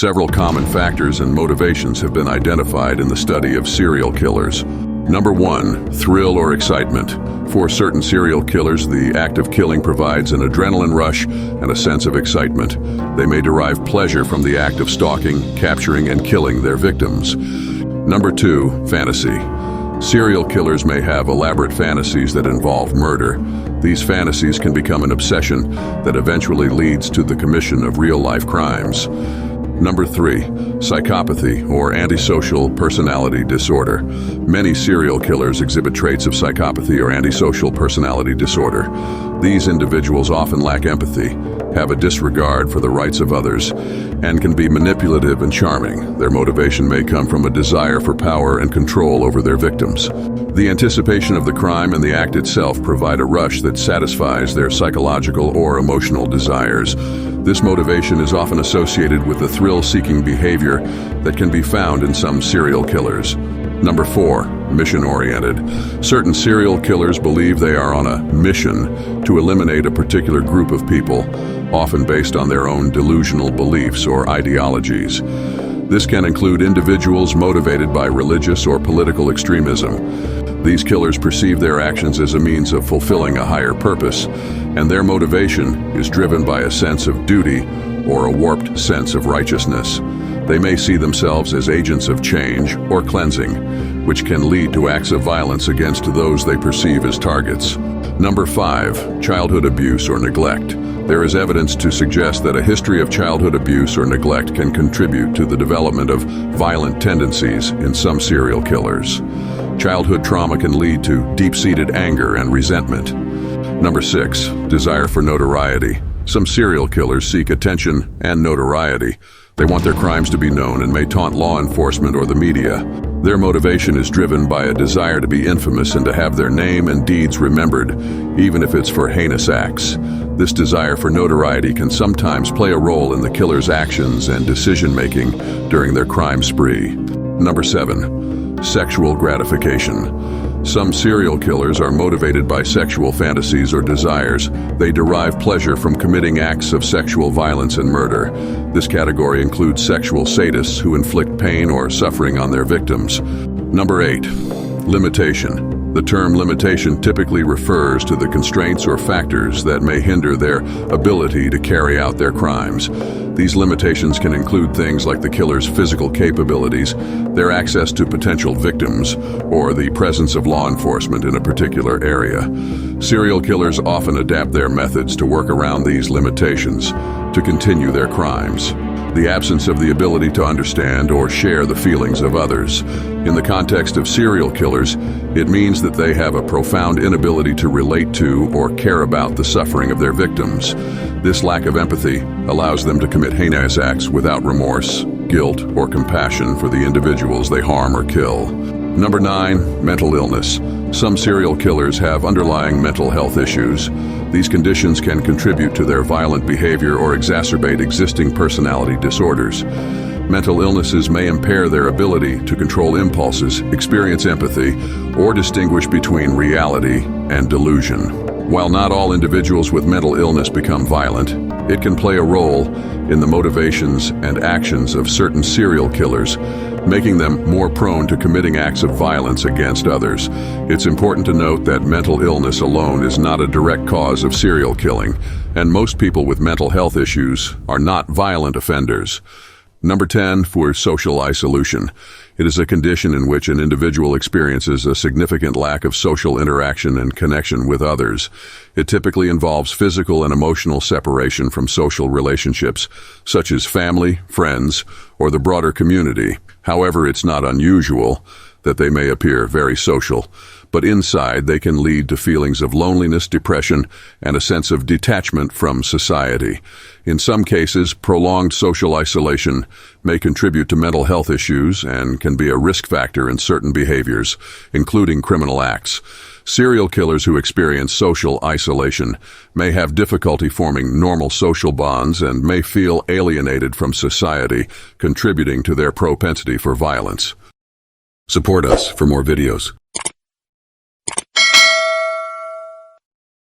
Several common factors and motivations have been identified in the study of serial killers. Number 1, thrill or excitement. For certain serial killers, the act of killing provides an adrenaline rush and a sense of excitement. They may derive pleasure from the act of stalking, capturing, and killing their victims. Number 2, fantasy. Serial killers may have elaborate fantasies that involve murder. These fantasies can become an obsession that eventually leads to the commission of real-life crimes. Number 3, psychopathy or antisocial personality disorder. Many serial killers exhibit traits of psychopathy or antisocial personality disorder. These individuals often lack empathy, have a disregard for the rights of others, and can be manipulative and charming. Their motivation may come from a desire for power and control over their victims. The anticipation of the crime and the act itself provide a rush that satisfies their psychological or emotional desires. This motivation is often associated with the thrill-seeking behavior that can be found in some serial killers. Number 4, mission-oriented. Certain serial killers believe they are on a mission to eliminate a particular group of people, often based on their own delusional beliefs or ideologies. This can include individuals motivated by religious or political extremism. These killers perceive their actions as a means of fulfilling a higher purpose, and their motivation is driven by a sense of duty or a warped sense of righteousness. They may see themselves as agents of change or cleansing, which can lead to acts of violence against those they perceive as targets. Number 5, childhood abuse or neglect. There is evidence to suggest that a history of childhood abuse or neglect can contribute to the development of violent tendencies in some serial killers. Childhood trauma can lead to deep-seated anger and resentment. Number 6, desire for notoriety. Some serial killers seek attention and notoriety. They want their crimes to be known and may taunt law enforcement or the media. Their motivation is driven by a desire to be infamous and to have their name and deeds remembered, even if it's for heinous acts. This desire for notoriety can sometimes play a role in the killer's actions and decision-making during their crime spree. Number 7, sexual gratification. Some serial killers are motivated by sexual fantasies or desires. They derive pleasure from committing acts of sexual violence and murder. This category includes sexual sadists who inflict pain or suffering on their victims. Number 8, limitation. The term limitation typically refers to the constraints or factors that may hinder their ability to carry out their crimes. These limitations can include things like the killer's physical capabilities, their access to potential victims, or the presence of law enforcement in a particular area. Serial killers often adapt their methods to work around these limitations to continue their crimes. The absence of the ability to understand or share the feelings of others. In the context of serial killers, it means that they have a profound inability to relate to or care about the suffering of their victims. This lack of empathy allows them to commit heinous acts without remorse, guilt, or compassion for the individuals they harm or kill. Number 9, mental illness. Some serial killers have underlying mental health issues. These conditions can contribute to their violent behavior or exacerbate existing personality disorders. Mental illnesses may impair their ability to control impulses, experience empathy, or distinguish between reality and delusion. While not all individuals with mental illness become violent, it can play a role in the motivations and actions of certain serial killers, making them more prone to committing acts of violence against others. It's important to note that mental illness alone is not a direct cause of serial killing, and most people with mental health issues are not violent offenders. Number 10, for social isolation. It is a condition in which an individual experiences a significant lack of social interaction and connection with others. It typically involves physical and emotional separation from social relationships, such as family, friends, or the broader community. However, it's not unusual that they may appear very social, but inside they can lead to feelings of loneliness, depression, and a sense of detachment from society. In some cases, prolonged social isolation may contribute to mental health issues and can be a risk factor in certain behaviors, including criminal acts. Serial killers who experience social isolation may have difficulty forming normal social bonds and may feel alienated from society, contributing to their propensity for violence. Support us for more videos.